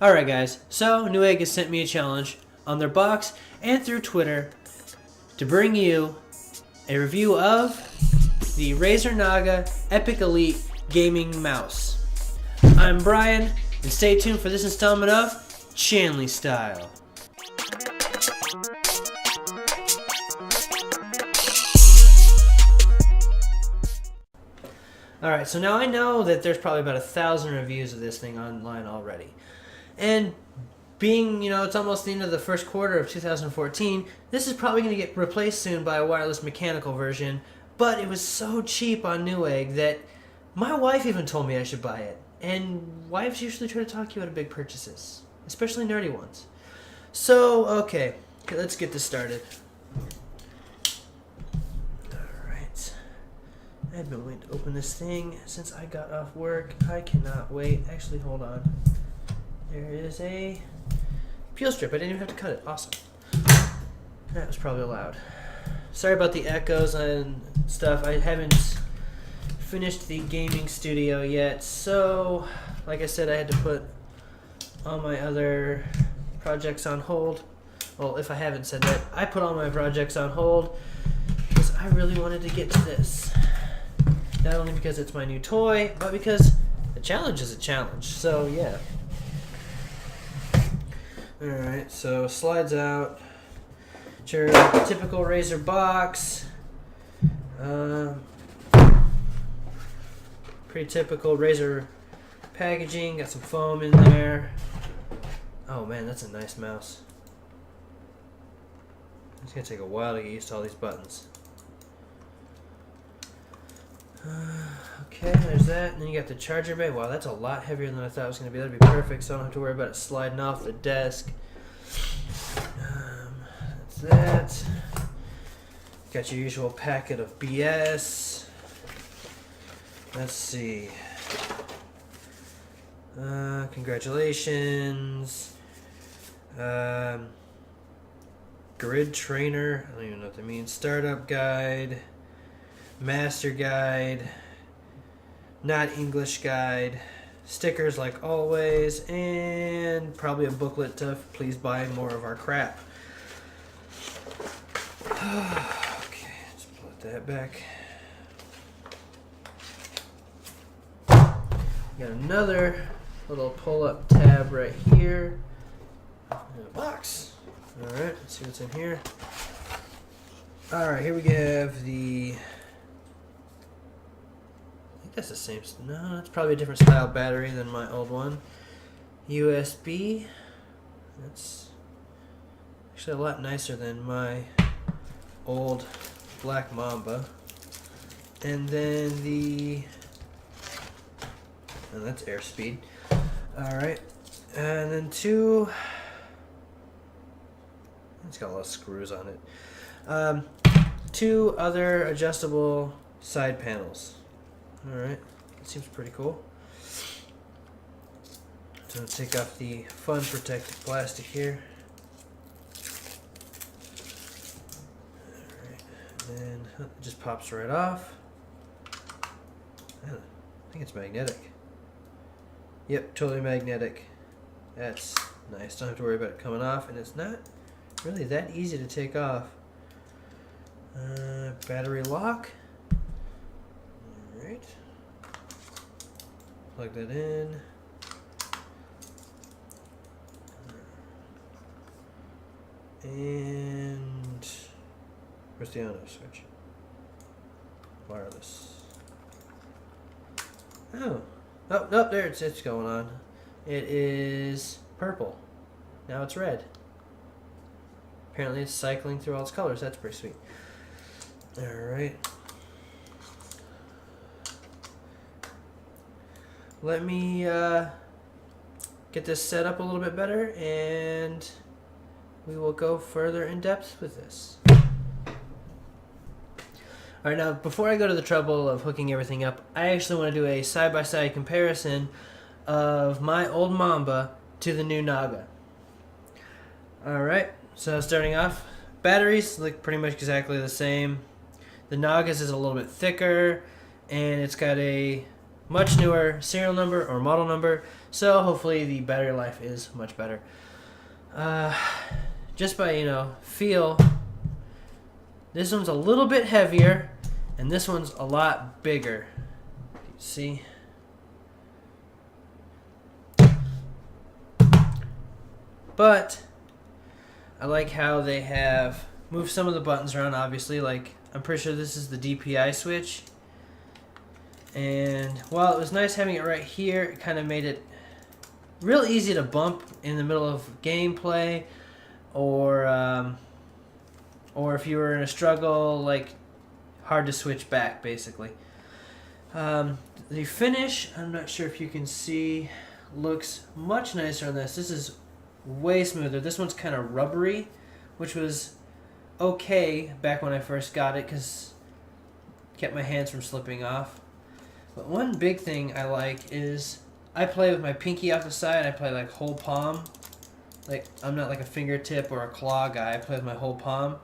Alright guys, so Newegg has sent me a challenge on their box and through Twitter to bring you a review of the Razer Naga Epic Elite Gaming Mouse. I'm Brian, and stay tuned for this installment of Chanley Style. Alright, so now I know that there's probably about 1,000 reviews of this thing online already. And being, it's almost the end of the first quarter of 2014, this is probably going to get replaced soon by a wireless mechanical version, but it was so cheap on Newegg that my wife even told me I should buy it. And wives usually try to talk you out of big purchases, especially nerdy ones. So, okay, let's get this started. Alright. I've been waiting to open this thing since I got off work. I cannot wait. Actually, hold on. There is a peel strip. I didn't even have to cut it. Awesome. That was probably loud. Sorry about the echoes and stuff. I haven't finished the gaming studio yet, so like I said, I had to put all my other projects on hold. Well, if I haven't said that, I put all my projects on hold because I really wanted to get to this. Not only because it's my new toy, but because a challenge is a challenge. So yeah. Alright, so slides out. It's your typical Razer box. Pretty typical Razer packaging. Got some foam in there. Oh man, that's a nice mouse. It's gonna take a while to get used to all these buttons. Okay, there's that. And then you got the charger bay. Wow, that's a lot heavier than I thought it was going to be. That'd be perfect, so I don't have to worry about it sliding off the desk. That's that. Got your usual packet of BS. Let's see. Congratulations. Grid trainer. I don't even know what that means. Startup guide. Master guide, not English guide, stickers like always, and probably a booklet to please buy more of our crap. Okay, let's put that back. Got another little pull-up tab right here. And a box. Alright, let's see what's in here. Alright, here we have the... That's the same. No, that's probably a different style battery than my old one. USB. That's actually a lot nicer than my old black Mamba. And then the... Oh, that's airspeed. Alright. And then two... It's got a lot of screws on it. Two other adjustable side panels. Alright, that seems pretty cool. So I'm going to take off the fun protective plastic here. Alright, and then it just pops right off. I think it's magnetic. Yep, totally magnetic. That's nice. Don't have to worry about it coming off, and it's not really that easy to take off. Battery lock. Alright. Plug that in. And where's the on-off switch? Wireless. Oh, no, there it's going on. It is purple. Now it's red. Apparently it's cycling through all its colors. That's pretty sweet. Alright. Let me get this set up a little bit better, and we will go further in depth with this. Alright, now before I go to the trouble of hooking everything up, I actually want to do a side-by-side comparison of my old Mamba to the new Naga. Alright, so starting off, batteries look pretty much exactly the same. The Naga's is a little bit thicker, and it's got a much newer serial number or model number, so hopefully the battery life is much better. Just by, feel, this one's a little bit heavier, and this one's a lot bigger. See? But I like how they have moved some of the buttons around, obviously. Like, I'm pretty sure this is the DPI switch. And while it was nice having it right here, it kind of made it real easy to bump in the middle of gameplay, or if you were in a struggle, like, hard to switch back, basically. The finish, I'm not sure if you can see, looks much nicer on this. This is way smoother. This one's kind of rubbery, which was okay back when I first got it because it kept my hands from slipping off. But one big thing I like is I play with my pinky out the side. I play like whole palm. Like, I'm not like a fingertip or a claw guy. I play with my whole palm.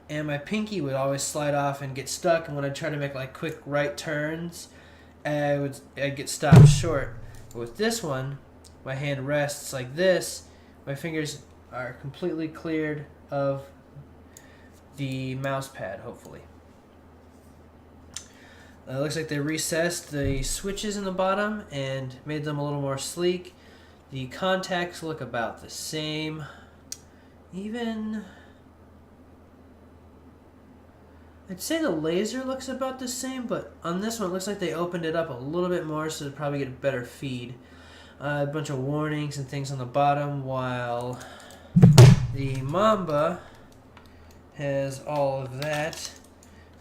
And my pinky would always slide off and get stuck, and when I try to make like quick right turns, I'd get stopped short. But with this one, my hand rests like this. My fingers are completely cleared of the mouse pad, hopefully. It looks like they recessed the switches in the bottom and made them a little more sleek. The contacts look about the same. Even, I'd say the laser looks about the same, but on this one it looks like they opened it up a little bit more so to probably get a better feed. A bunch of warnings and things on the bottom, while the Mamba has all of that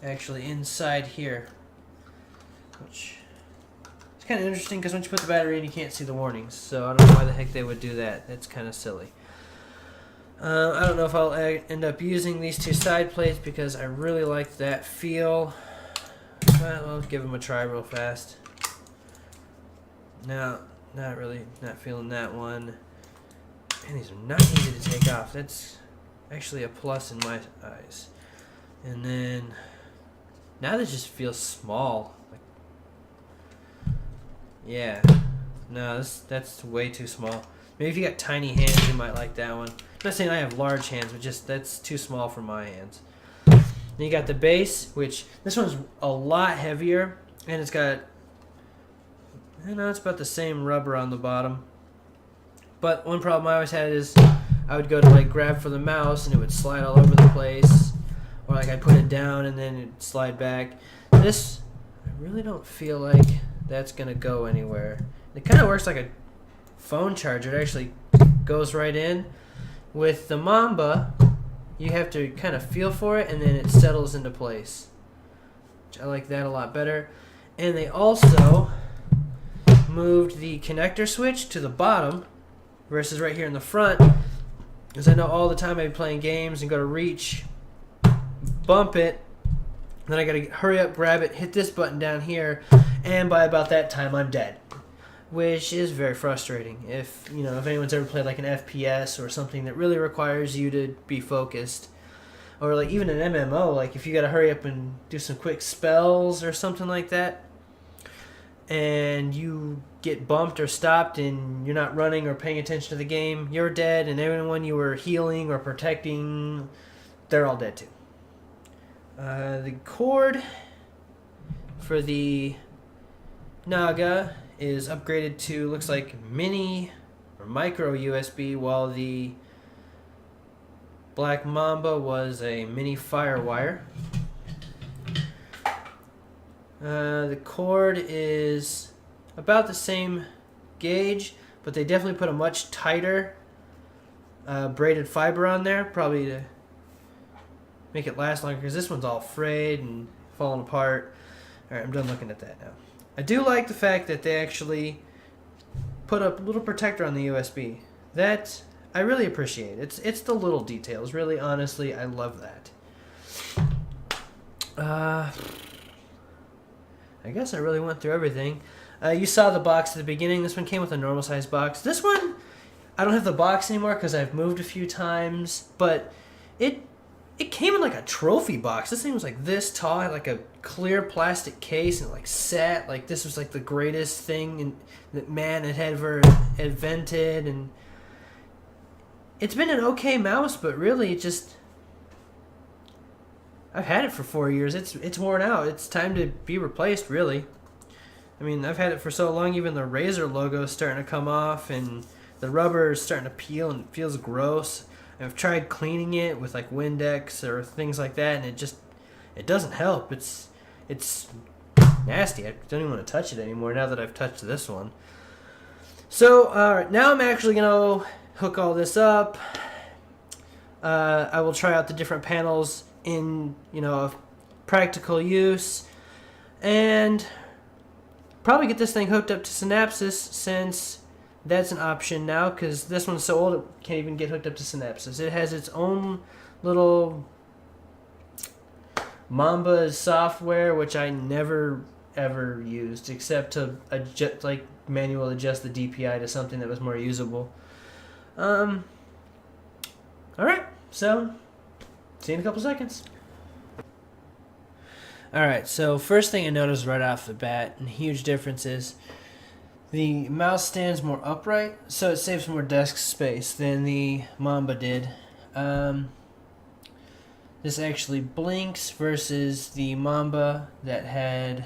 actually inside here, which is kind of interesting because once you put the battery in, you can't see the warnings. So I don't know why the heck they would do that. That's kind of silly. I don't know if I'll end up using these two side plates because I really like that feel. But I'll give them a try real fast. Now, not feeling that one. Man, these are not easy to take off. That's actually a plus in my eyes. And then, now this just feels small. Like, yeah. No, that's way too small. Maybe if you got tiny hands, you might like that one. I'm not saying I have large hands, but just that's too small for my hands. Then you got the base, which this one's a lot heavier, and it's got, it's about the same rubber on the bottom. But one problem I always had is I would go to like grab for the mouse and it would slide all over the place, or like I put it down and then it'd slide back. This, I really don't feel like that's gonna go anywhere. It kind of works like a phone charger. It actually goes right in. With the Mamba, you have to kind of feel for it and then it settles into place. I like that a lot better. And they also moved the connector switch to the bottom versus right here in the front, because I know all the time I'd be playing games and go to reach, bump it, then I gotta hurry up, grab it, hit this button down here, and by about that time I'm dead, which is very frustrating. If anyone's ever played like an FPS or something that really requires you to be focused, or like even an MMO, like if you gotta hurry up and do some quick spells or something like that, and you get bumped or stopped and you're not running or paying attention to the game, you're dead, and everyone you were healing or protecting, they're all dead too. The cord for the Naga is upgraded to, looks like mini or micro USB, while the Black Mamba was a mini Firewire. The cord is about the same gauge, but they definitely put a much tighter braided fiber on there, probably to make it last longer, because this one's all frayed and falling apart. Alright, I'm done looking at that now. I do like the fact that they actually put a little protector on the USB. That I really appreciate. It's the little details. Really, honestly, I love that. I guess I really went through everything. You saw the box at the beginning. This one came with a normal size box. This one, I don't have the box anymore because I've moved a few times, but it it came in like a trophy box. This thing was like this tall, had like a clear plastic case, and like sat like this was like the greatest thing that man had ever invented. And it's been an okay mouse, but really, I've had it for 4 years. It's worn out. It's time to be replaced, really. I mean, I've had it for so long, even the Razer logo is starting to come off, and the rubber is starting to peel, and it feels gross. I've tried cleaning it with like Windex or things like that, and it doesn't help. It's nasty. I don't even want to touch it anymore now that I've touched this one. So now I'm actually gonna hook all this up. I will try out the different panels in practical use, and probably get this thing hooked up to Synapses, since that's an option now, because this one's so old it can't even get hooked up to Synapses. It has its own little Mamba software, which I never ever used except to manual adjust the DPI to something that was more usable. Alright, so see you in a couple seconds. Alright, so first thing I noticed right off the bat, and huge difference, is the mouse stands more upright, so it saves more desk space than the Mamba did. This actually blinks versus the Mamba that had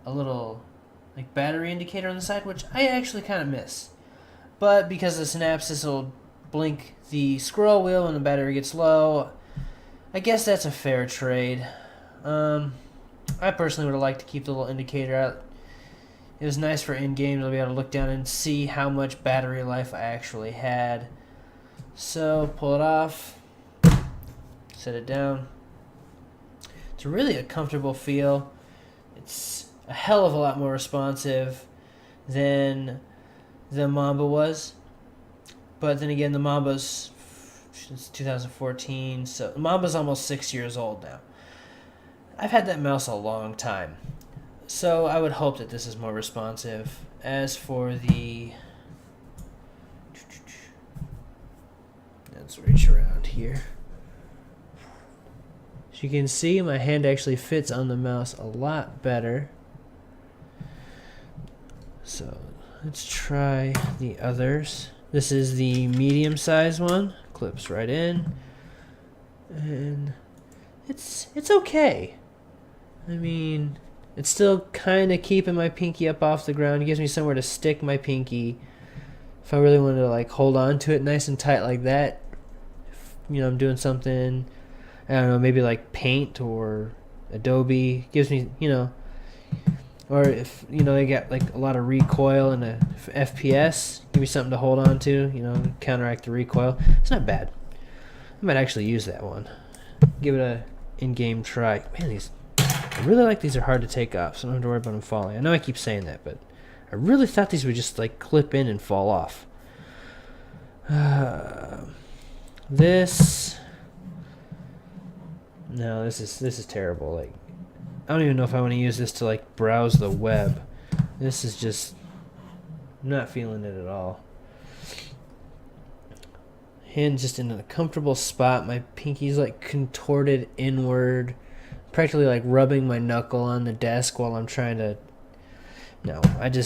a little like battery indicator on the side, which I actually kind of miss. But because of Synapses, will blink the scroll wheel when the battery gets low. I guess that's a fair trade. I personally would have liked to keep the little indicator out. It was nice for in-game to be able to look down and see how much battery life I actually had. So, pull it off, set it down. It's really a comfortable feel. It's a hell of a lot more responsive than the Mamba was. But then again, the Mamba's since 2014, so the Mamba's almost 6 years old now. I've had that mouse a long time, so I would hope that this is more responsive. As for the... let's reach around here. As you can see, my hand actually fits on the mouse a lot better. So let's try the others. This is the medium size one. Clips right in. And it's okay. I mean, it's still kind of keeping my pinky up off the ground. It gives me somewhere to stick my pinky. If I really wanted to like hold on to it nice and tight like that, if, I'm doing something, I don't know, maybe like Paint or Adobe, gives me, or if, they got like a lot of recoil and a FPS, give me something to hold on to, counteract the recoil. It's not bad. I might actually use that one. Give it a in-game try. Man, I really like these are hard to take off, so I don't have to worry about them falling. I know I keep saying that, but I really thought these would just like clip in and fall off. This is terrible. Like, I don't even know if I want to use this to like browse the web. This is just, I'm not feeling it at all. Hand just in a comfortable spot. My pinky's like contorted inward, practically like rubbing my knuckle on the desk while I'm trying to... No, I do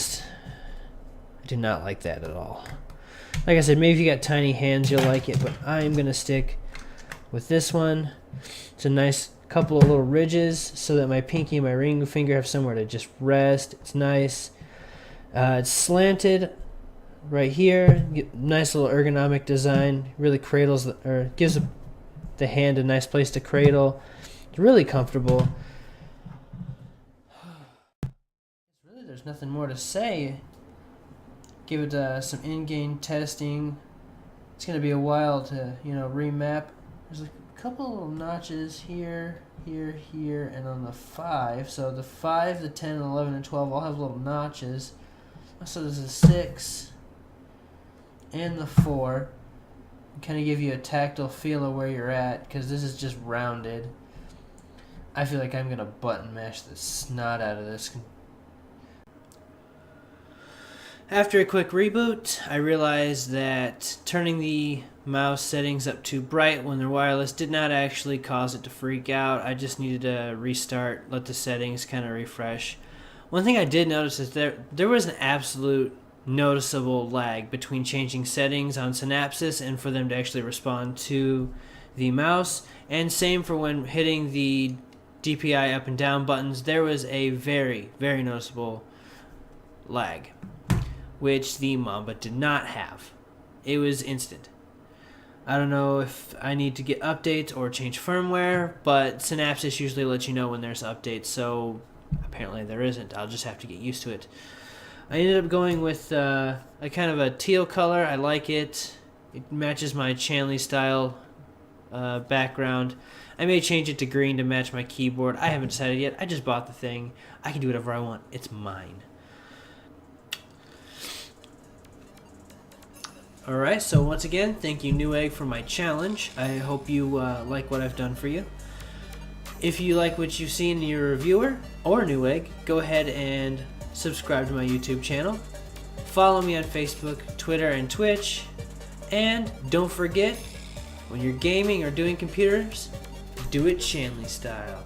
not like that at all. Like I said, maybe if you got tiny hands you'll like it, but I'm gonna stick with this one. It's a nice couple of little ridges so that my pinky and my ring finger have somewhere to just rest. It's nice. It's slanted right here. Nice little ergonomic design. Really cradles or gives the hand a nice place to cradle. It's really comfortable. Really, there's nothing more to say. Give it some in-game testing. It's going to be a while to, remap. There's a couple little notches here, here, here, and on the 5. So the 5, the 10, and 11, and 12 all have little notches. So there's a 6 and the 4. Kind of give you a tactile feel of where you're at, because this is just rounded. I feel like I'm going to button mash the snot out of this. After a quick reboot, I realized that turning the mouse settings up too bright when they're wireless did not actually cause it to freak out. I just needed to restart, let the settings kind of refresh. One thing I did notice is there was an absolute noticeable lag between changing settings on Synapsis and for them to actually respond to the mouse, and same for when hitting the DPI up and down buttons. There was a very, very noticeable lag, which the Mamba did not have. It was instant. I don't know if I need to get updates or change firmware, but Synapsis usually lets you know when there's updates, so apparently there isn't. I'll just have to get used to it. I ended up going with a kind of a teal color. I like it. It matches my Chanley style background. I may change it to green to match my keyboard. I haven't decided yet. I just bought the thing. I can do whatever I want. It's mine. Alright, so once again, thank you Newegg for my challenge. I hope you like what I've done for you. If you like what you've seen in your reviewer or Newegg, go ahead and subscribe to my YouTube channel. Follow me on Facebook, Twitter, and Twitch. And don't forget, when you're gaming or doing computers, do it Chanley style.